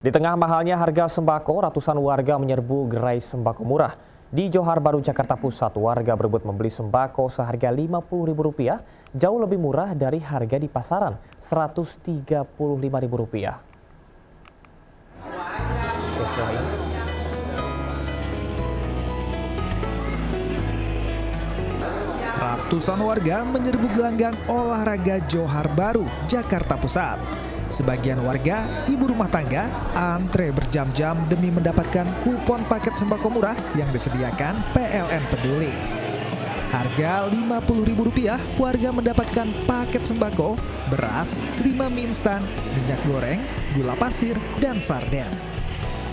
Di tengah mahalnya harga sembako, ratusan warga menyerbu gerai sembako murah. Di Johar Baru, Jakarta Pusat, warga berebut membeli sembako seharga Rp50.000, jauh lebih murah dari harga di pasaran, Rp135.000. Ratusan warga menyerbu gelanggang olahraga Johar Baru, Jakarta Pusat. Sebagian warga, ibu rumah tangga, antre berjam-jam demi mendapatkan kupon paket sembako murah yang disediakan PLN Peduli. Harga Rp50.000, warga mendapatkan paket sembako, beras, 5 mie instan, minyak goreng, gula pasir, dan sarden.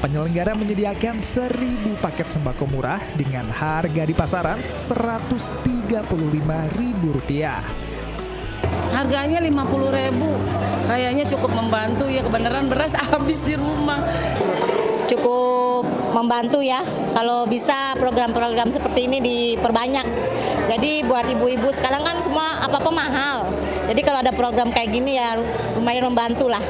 Penyelenggara menyediakan 1.000 paket sembako murah dengan harga di pasaran Rp135.000. Harganya Rp50.000, kayaknya cukup membantu ya, kebenaran beras habis di rumah. Cukup membantu ya, kalau bisa program-program seperti ini diperbanyak. Jadi buat ibu-ibu sekarang kan semua apa-apa mahal, jadi kalau ada program kayak gini ya lumayan membantu lah.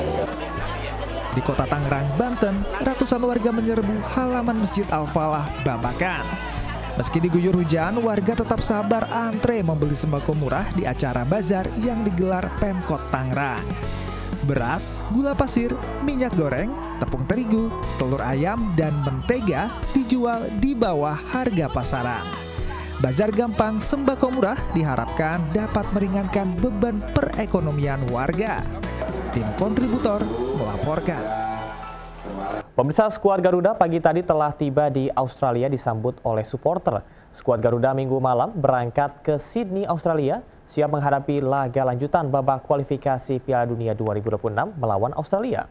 Di kota Tangerang, Banten, ratusan warga menyerbu halaman Masjid Al-Falah, Babakan. Meski diguyur hujan, warga tetap sabar antre membeli sembako murah di acara bazar yang digelar Pemkot Tangerang. Beras, gula pasir, minyak goreng, tepung terigu, telur ayam, dan mentega dijual di bawah harga pasaran. Bazar gampang sembako murah diharapkan dapat meringankan beban perekonomian warga. Tim kontributor melaporkan. Pemirsa, skuad Garuda pagi tadi telah tiba di Australia disambut oleh supporter. Skuad Garuda minggu malam berangkat ke Sydney, Australia, siap menghadapi laga lanjutan babak kualifikasi Piala Dunia 2026 melawan Australia.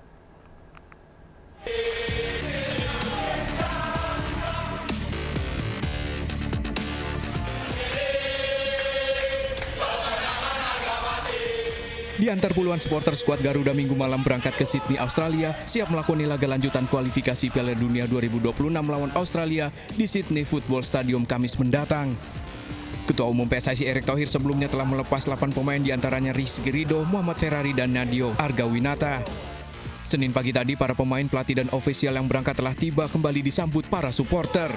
Di antar puluhan supporter skuad Garuda minggu malam berangkat ke Sydney, Australia, siap melakoni laga lanjutan kualifikasi Piala Dunia 2026 melawan Australia di Sydney Football Stadium Kamis mendatang. Ketua Umum PSSI Erick Thohir sebelumnya telah melepas 8 pemain diantaranya Rizky Ridho, Muhammad Ferrari, dan Nadio Argawinata. Senin pagi tadi, para pemain, pelatih, dan ofisial yang berangkat telah tiba kembali disambut para supporter.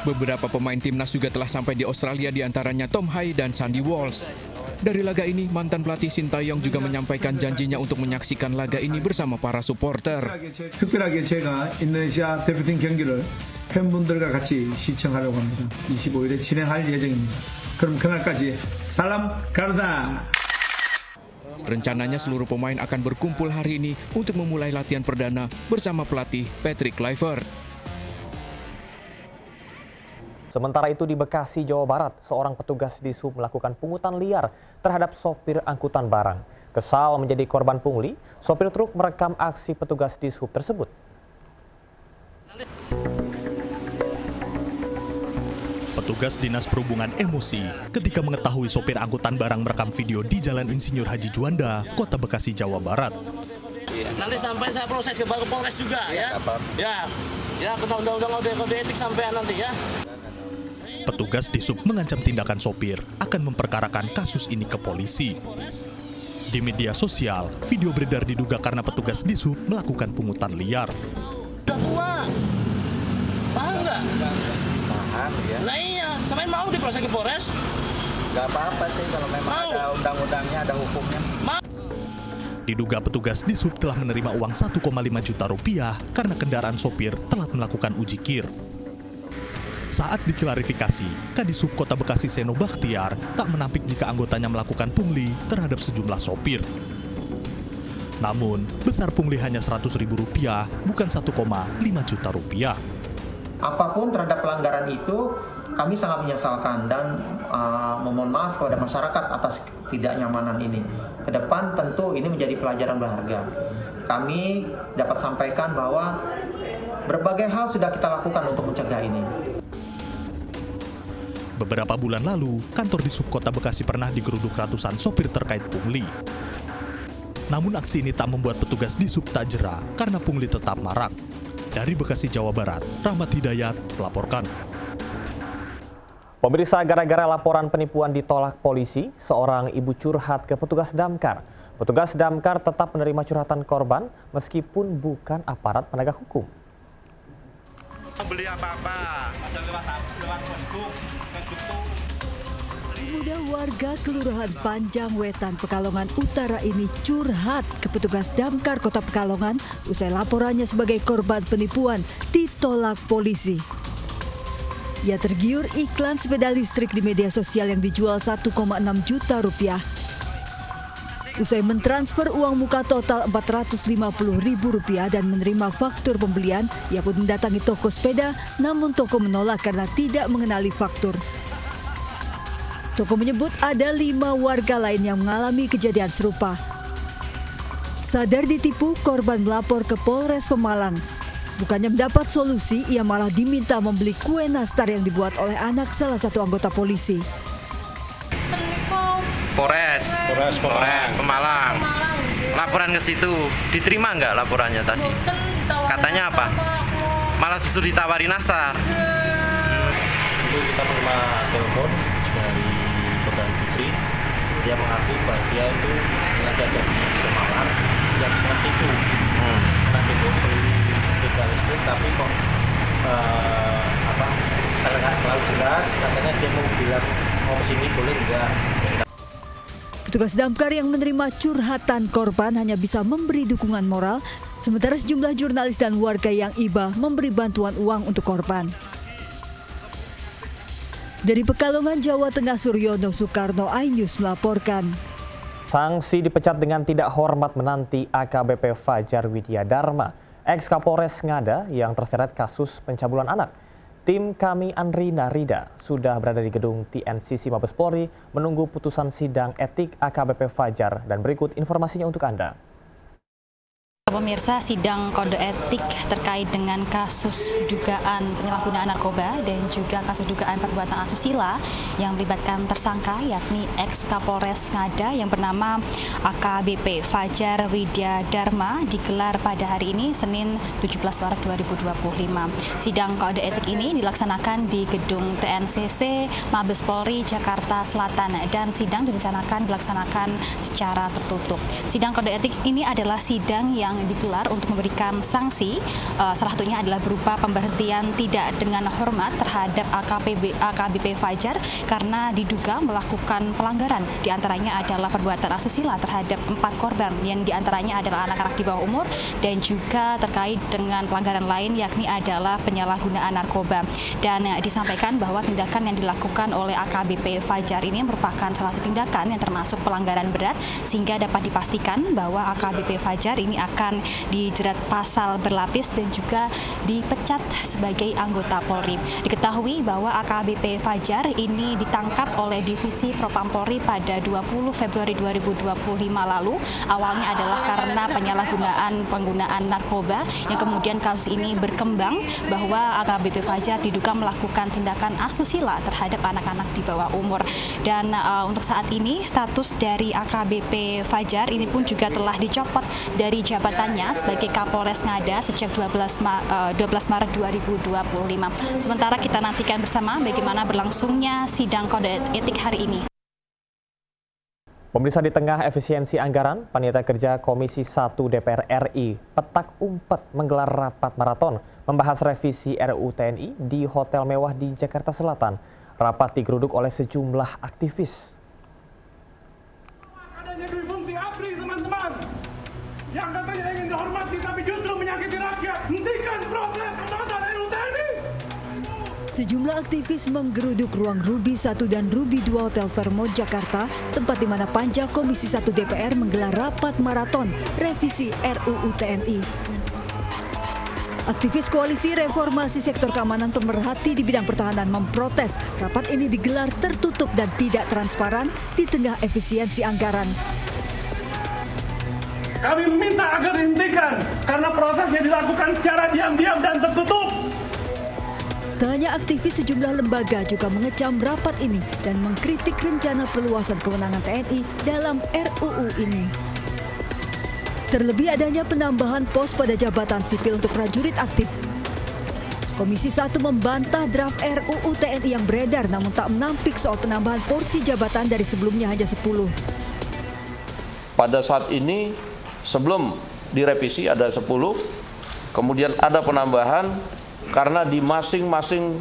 Beberapa pemain timnas juga telah sampai di Australia, diantaranya Tom Hai dan Sandy Walsh. Dari laga ini, mantan pelatih Sintayong juga menyampaikan janjinya untuk menyaksikan laga ini bersama para supporter. 특별하게 제가 인도네시아 대표팀 경기를 팬분들과 같이 시청하려고 합니다. 25일에 진행할 예정입니다. 그럼 그날까지 사람 가르다. Rencananya seluruh pemain akan berkumpul hari ini untuk memulai latihan perdana bersama pelatih Patrick Kluivert. Sementara itu di Bekasi, Jawa Barat, seorang petugas dishub melakukan pungutan liar terhadap sopir angkutan barang. Kesal menjadi korban pungli, sopir truk merekam aksi petugas dishub tersebut. Petugas Dinas Perhubungan emosi ketika mengetahui sopir angkutan barang merekam video di Jalan Insinyur Haji Juanda, Kota Bekasi, Jawa Barat. Nanti sampai saya proses ke Polres juga ya. Ya, kena undang-undang kode etik sampai nanti ya. Petugas dishub mengancam tindakan sopir akan memperkarakan kasus ini ke polisi. Di media sosial, video beredar diduga karena petugas dishub melakukan pungutan liar. Udah tua, paham nggak? Paham ya. Nah iya, sampai mau diproses ke Polres? Nggak apa-apa sih kalau memang ada undang-undangnya, ada hukumnya. Diduga petugas dishub telah menerima uang 1,5 juta rupiah karena kendaraan sopir telah melakukan uji kir. Saat diklarifikasi, Kadishub Kota Bekasi Seno Bakhtiar tak menampik jika anggotanya melakukan pungli terhadap sejumlah sopir. Namun, besar pungli hanya Rp100.000, bukan 1,5 juta rupiah. Apapun terhadap pelanggaran itu, kami sangat menyesalkan dan memohon maaf kepada masyarakat atas ketidaknyamanan ini. Kedepan tentu ini menjadi pelajaran berharga. Kami dapat sampaikan bahwa berbagai hal sudah kita lakukan untuk mencegah ini. Beberapa bulan lalu, kantor Dishub Kota Bekasi pernah digeruduk ratusan sopir terkait pungli. Namun aksi ini tak membuat petugas Dishub tak jera karena pungli tetap marak. Dari Bekasi, Jawa Barat, Rahmat Hidayat melaporkan. Pemirsa, gara-gara laporan penipuan ditolak polisi, seorang ibu curhat ke petugas damkar. Petugas damkar tetap menerima curhatan korban meskipun bukan aparat penegak hukum. Beli apa-apa, Pemuda warga Kelurahan Panjang Wetan, Pekalongan Utara ini curhat ke petugas damkar Kota Pekalongan usai laporannya sebagai korban penipuan ditolak polisi. Ia tergiur iklan sepeda listrik di media sosial yang dijual 1,6 juta rupiah. Usai mentransfer uang muka total Rp450.000 dan menerima faktur pembelian, ia pun mendatangi toko sepeda, namun toko menolak karena tidak mengenali faktur. Toko menyebut ada 5 warga lain yang mengalami kejadian serupa. Sadar ditipu, korban melapor ke Polres Pemalang. Bukannya mendapat solusi, ia malah diminta membeli kue nastar yang dibuat oleh anak salah satu anggota polisi. Polres Pemalang. Laporan ke situ, diterima nggak laporannya tadi? Katanya apa? Malah justru ditawari nastar. Itu kita menerima telepon dari saudara Putri. Dia mengaku bahwa dia itu sengaja dari Pemalang yang seperti itu. Nanti itu beli sepeda listrik, tapi kok karena nggak terlalu jelas, katanya dia mau bilang mau kesini boleh enggak. Petugas damkar yang menerima curhatan korban hanya bisa memberi dukungan moral, sementara sejumlah jurnalis dan warga yang iba memberi bantuan uang untuk korban. Dari Pekalongan, Jawa Tengah, Suryono Soekarno, iNews melaporkan. Sanksi dipecat dengan tidak hormat menanti AKBP Fajar Widya Dharma, ex-Kapolres Ngada yang terseret kasus pencabulan anak. Tim kami Andri Narida sudah berada di gedung TNCC Mabes Polri menunggu putusan sidang etik AKBP Fajar dan berikut informasinya untuk Anda. Pemirsa, sidang kode etik terkait dengan kasus dugaan penyalahgunaan narkoba dan juga kasus dugaan perbuatan asusila yang melibatkan tersangka yakni ex-Kapolres Ngada yang bernama AKBP Fajar Widya Dharma digelar pada hari ini Senin 17 Maret 2025. Sidang kode etik ini dilaksanakan di gedung TNCC Mabes Polri Jakarta Selatan dan sidang dilaksanakan secara tertutup. Sidang kode etik ini adalah sidang yang digelar untuk memberikan sanksi, salah satunya adalah berupa pemberhentian tidak dengan hormat terhadap AKBP Fajar karena diduga melakukan pelanggaran. Di antaranya adalah perbuatan asusila terhadap 4 korban yang diantaranya adalah anak-anak di bawah umur dan juga terkait dengan pelanggaran lain yakni adalah penyalahgunaan narkoba. Dan disampaikan bahwa tindakan yang dilakukan oleh AKBP Fajar ini merupakan salah satu tindakan yang termasuk pelanggaran berat sehingga dapat dipastikan bahwa AKBP Fajar ini akan dijerat pasal berlapis dan juga dipecat sebagai anggota Polri. Diketahui bahwa AKBP Fajar ini ditangkap oleh Divisi Propam Polri pada 20 Februari 2025 lalu. Awalnya adalah karena penggunaan narkoba yang kemudian kasus ini berkembang bahwa AKBP Fajar diduga melakukan tindakan asusila terhadap anak-anak di bawah umur. Dan untuk saat ini status dari AKBP Fajar ini pun juga telah dicopot dari jabatannya sebagai Kapolres Ngada sejak 12 Maret 2025. Sementara kita nantikan bersama bagaimana berlangsungnya sidang kode etik hari ini. Pemirsa, di tengah efisiensi anggaran, Panitia Kerja Komisi 1 DPR RI Petak Umpet menggelar rapat maraton membahas revisi RUU TNI di hotel mewah di Jakarta Selatan. Rapat digeruduk oleh sejumlah aktivis. Adanya dui fungsi ABRI, teman-teman, yang katanya ingin dihormati tapi justru menyakiti rakyat. Hentikan proses pembahasan RUU TNI. Sejumlah aktivis menggeruduk ruang Ruby 1 dan Ruby 2 Hotel Fairmont Jakarta, tempat di mana Panja Komisi 1 DPR menggelar rapat maraton revisi RUU TNI. Aktivis Koalisi Reformasi Sektor Keamanan Pemerhati di bidang pertahanan memprotes rapat ini digelar tertutup dan tidak transparan di tengah efisiensi anggaran. Kami meminta agar dihentikan karena prosesnya dilakukan secara diam-diam dan tertutup. Tak hanya aktivis, sejumlah lembaga juga mengecam rapat ini dan mengkritik rencana perluasan kewenangan TNI dalam RUU ini. Terlebih adanya penambahan pos pada jabatan sipil untuk prajurit aktif. Komisi 1 membantah draft RUU TNI yang beredar namun tak menampik soal penambahan porsi jabatan dari sebelumnya hanya 10. pada saat ini sebelum direvisi ada 10, kemudian ada penambahan karena di masing-masing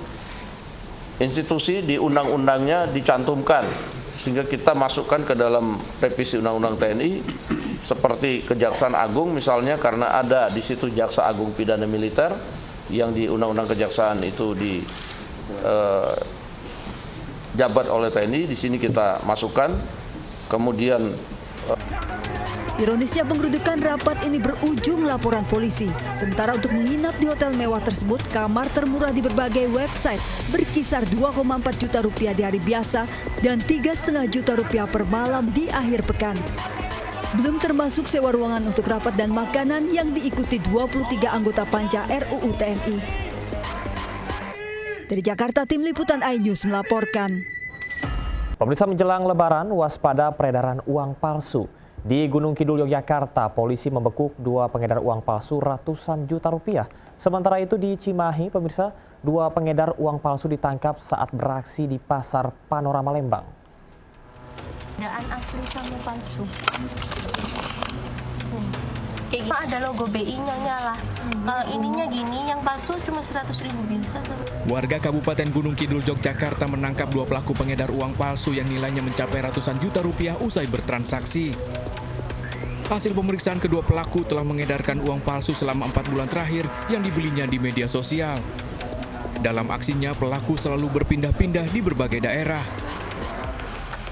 institusi di undang-undangnya dicantumkan, sehingga kita masukkan ke dalam revisi Undang-Undang TNI seperti Kejaksaan Agung misalnya, karena ada di situ Jaksa Agung Pidana Militer yang di Undang-Undang Kejaksaan itu jabat oleh TNI, di sini kita masukkan. Kemudian Ironisnya pengerudukan rapat ini berujung laporan polisi. Sementara untuk menginap di hotel mewah tersebut, kamar termurah di berbagai website berkisar 2,4 juta rupiah di hari biasa dan 3,5 juta rupiah per malam di akhir pekan. Belum termasuk sewa ruangan untuk rapat dan makanan yang diikuti 23 anggota Panja RUU TNI. Dari Jakarta, Tim Liputan iNews melaporkan. Pemirsa, menjelang Lebaran, waspada peredaran uang palsu. Di Gunung Kidul, Yogyakarta, polisi membekuk 2 pengedar uang palsu ratusan juta rupiah. Sementara itu di Cimahi, pemirsa, 2 pengedar uang palsu ditangkap saat beraksi di Pasar Panorama Lembang. Perbedaan asli sama palsu. Kayak gitu ada logo BI-nya nyala. Kalau ininya gini, yang palsu cuma 100.000 biasa. Warga Kabupaten Gunung Kidul, Yogyakarta menangkap 2 pelaku pengedar uang palsu yang nilainya mencapai ratusan juta rupiah usai bertransaksi. Hasil pemeriksaan, kedua pelaku telah mengedarkan uang palsu selama 4 bulan terakhir yang dibelinya di media sosial. Dalam aksinya, pelaku selalu berpindah-pindah di berbagai daerah.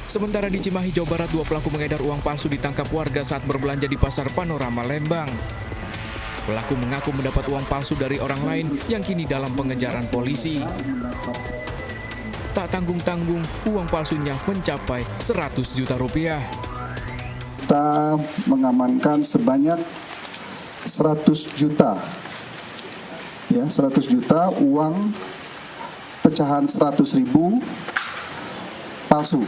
Sementara di Cimahi, Jawa Barat, 2 pelaku mengedar uang palsu ditangkap warga saat berbelanja di Pasar Panorama Lembang. Pelaku mengaku mendapat uang palsu dari orang lain yang kini dalam pengejaran polisi. Tak tanggung-tanggung, uang palsunya mencapai 100 juta rupiah. Kita mengamankan sebanyak 100 juta. Ya, 100 juta uang pecahan 100.000 palsu.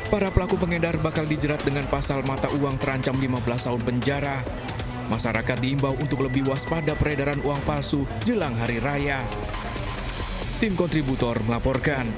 Para pelaku pengedar bakal dijerat dengan pasal mata uang terancam 15 tahun penjara. Masyarakat diimbau untuk lebih waspada peredaran uang palsu jelang hari raya. Tim kontributor melaporkan.